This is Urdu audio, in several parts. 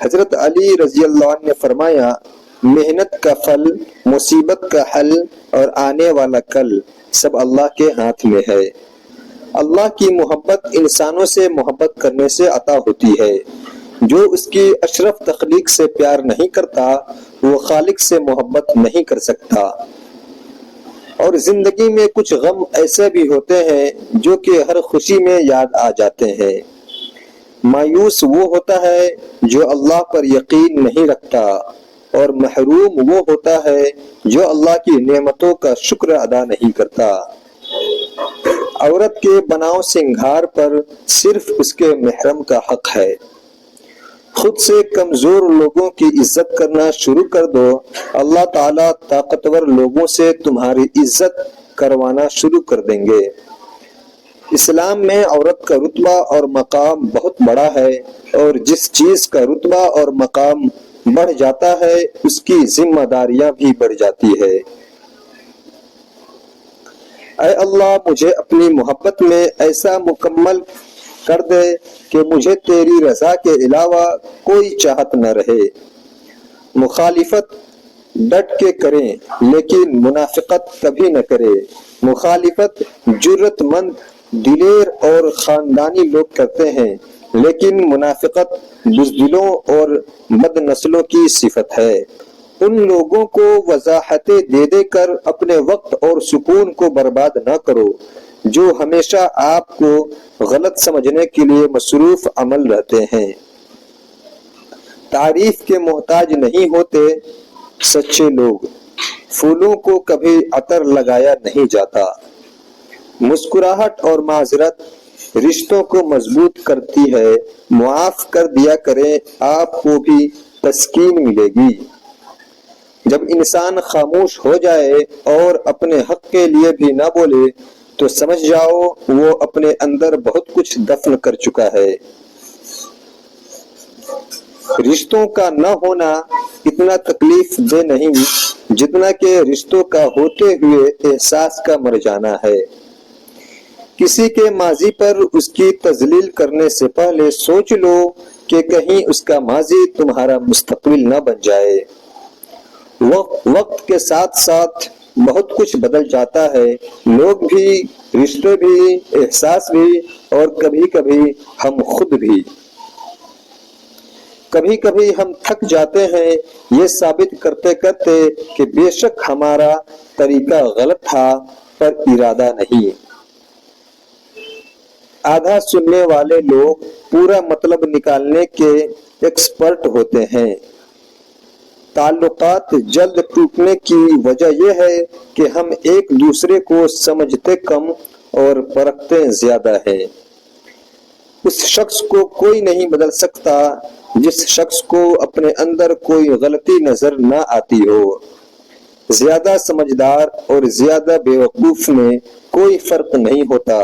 حضرت علی رضی اللہ عنہ نے فرمایا، محنت کا پھل، مصیبت کا حل اور آنے والا کل سب اللہ کے ہاتھ میں ہے۔ اللہ کی محبت انسانوں سے محبت کرنے سے عطا ہوتی ہے۔ جو اس کی اشرف تخلیق سے پیار نہیں کرتا وہ خالق سے محبت نہیں کر سکتا۔ اور زندگی میں کچھ غم ایسے بھی ہوتے ہیں جو کہ ہر خوشی میں یاد آ جاتے ہیں۔ مایوس وہ ہوتا ہے جو اللہ پر یقین نہیں رکھتا، اور محروم وہ ہوتا ہے جو اللہ کی نعمتوں کا شکر ادا نہیں کرتا۔ عورت کے بناؤ سنگھار پر صرف اس کے محرم کا حق ہے۔ خود سے کمزور لوگوں کی عزت کرنا شروع کر دو، اللہ تعالیٰ طاقتور لوگوں سے تمہاری عزت کروانا شروع کر دیں گے۔ اسلام میں عورت کا رتبہ اور مقام بہت بڑا ہے، اور جس چیز کا رتبہ اور مقام بڑھ جاتا ہے اس کی ذمہ داریاں بھی بڑھ جاتی ہے۔ اے اللہ، مجھے اپنی محبت میں ایسا مکمل کر دے کہ مجھے تیری رضا کے علاوہ کوئی چاہت نہ رہے۔ مخالفت ڈٹ کے کریں لیکن منافقت کبھی نہ کرے۔ مخالفت جرت مند، دلیر اور خاندانی لوگ کرتے ہیں، لیکن منافقت بزدلوں اور بد نسلوں کی صفت ہے۔ ان لوگوں کو وضاحتیں دے دے کر اپنے وقت اور سکون کو برباد نہ کرو جو ہمیشہ آپ کو غلط سمجھنے کے لیے مصروف عمل رہتے ہیں۔ تعریف کے محتاج نہیں ہوتے سچے لوگ، پھولوں کو کبھی عطر لگایا نہیں جاتا۔ مسکراہٹ اور معذرت رشتوں کو مضبوط کرتی ہے۔ معاف کر دیا کریں، آپ کو بھی تسکین ملے گی۔ جب انسان خاموش ہو جائے اور اپنے حق کے لیے بھی نہ بولے تو سمجھ جاؤ وہ اپنے اندر بہت کچھ دفن کر چکا ہے۔ رشتوں کا نہ ہونا اتنا تکلیف دہ نہیں جتنا کہ رشتوں کا ہوتے ہوئے احساس کا مر جانا ہے۔ کسی کے ماضی پر اس کی تذلیل کرنے سے پہلے سوچ لو کہ کہیں اس کا ماضی تمہارا مستقبل نہ بن جائے۔ وقت کے ساتھ ساتھ بہت کچھ بدل جاتا ہے، لوگ بھی، رشتے بھی، احساس بھی، اور کبھی کبھی ہم خود بھی۔ کبھی کبھی ہم تھک جاتے ہیں یہ ثابت کرتے کرتے کہ بے شک ہمارا طریقہ غلط تھا، پر ارادہ نہیں۔ آدھا سننے والے لوگ پورا مطلب نکالنے کے ایکسپرٹ ہوتے ہیں۔ تعلقات جلد ٹوٹنے کی وجہ یہ ہے کہ ہم ایک دوسرے کو سمجھتے کم اور پرکھتے زیادہ ہیں۔ اس شخص کو کوئی نہیں بدل سکتا جس شخص کو اپنے اندر کوئی غلطی نظر نہ آتی ہو۔ زیادہ سمجھدار اور زیادہ بیوقوف میں کوئی فرق نہیں ہوتا،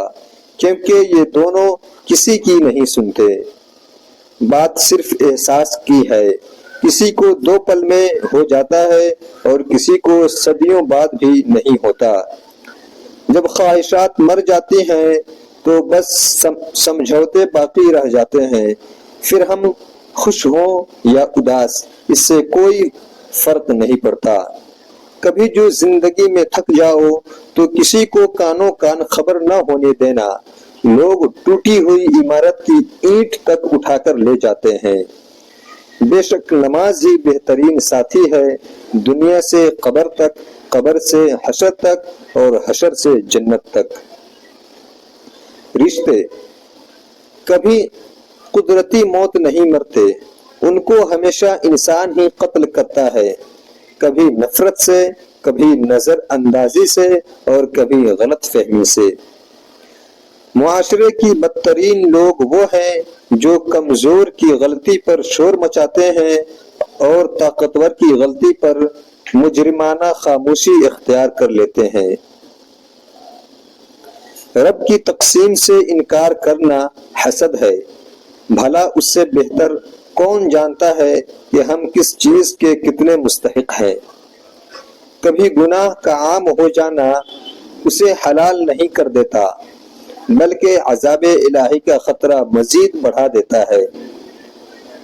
کیونکہ یہ دونوں کسی کی نہیں سنتے۔ بات صرف احساس کی ہے، کسی کو 2 پل میں ہو جاتا ہے اور کسی کو صدیوں بعد بھی نہیں ہوتا۔ جب خواہشات مر جاتی ہیں تو بس سمجھوتے باقی رہ جاتے ہیں، پھر ہم خوش ہوں یا اداس اس سے کوئی فرق نہیں پڑتا۔ کبھی جو زندگی میں تھک جاؤ تو کسی کو کانوں کان خبر نہ ہونے دینا، لوگ ٹوٹی ہوئی عمارت کی اینٹ تک اٹھا کر لے جاتے ہیں۔ بے شک نماز ہی بہترین ساتھی ہے، دنیا سے قبر تک، قبر سے حشر تک، اور حشر سے جنت تک۔ رشتے کبھی قدرتی موت نہیں مرتے، ان کو ہمیشہ انسان ہی قتل کرتا ہے، کبھی نفرت سے، کبھی نظر اندازی سے، اور کبھی غلط فہمی سے۔ معاشرے کی بدترین لوگ وہ ہیں جو کمزور کی غلطی پر شور مچاتے ہیں اور طاقتور کی غلطی پر مجرمانہ خاموشی اختیار کر لیتے ہیں۔ رب کی تقسیم سے انکار کرنا حسد ہے، بھلا اس سے بہتر کون جانتا ہے کہ ہم کس چیز کے کتنے مستحق ہیں۔ کبھی گناہ کا عام ہو جانا اسے حلال نہیں کر دیتا، بلکہ عذاب الہی کا خطرہ مزید بڑھا دیتا ہے۔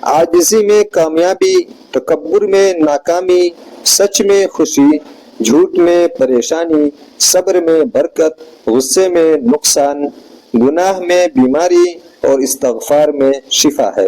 عاجزی میں کامیابی، تکبر میں ناکامی، سچ میں خوشی، جھوٹ میں پریشانی، صبر میں برکت، غصے میں نقصان، گناہ میں بیماری اور استغفار میں شفا ہے۔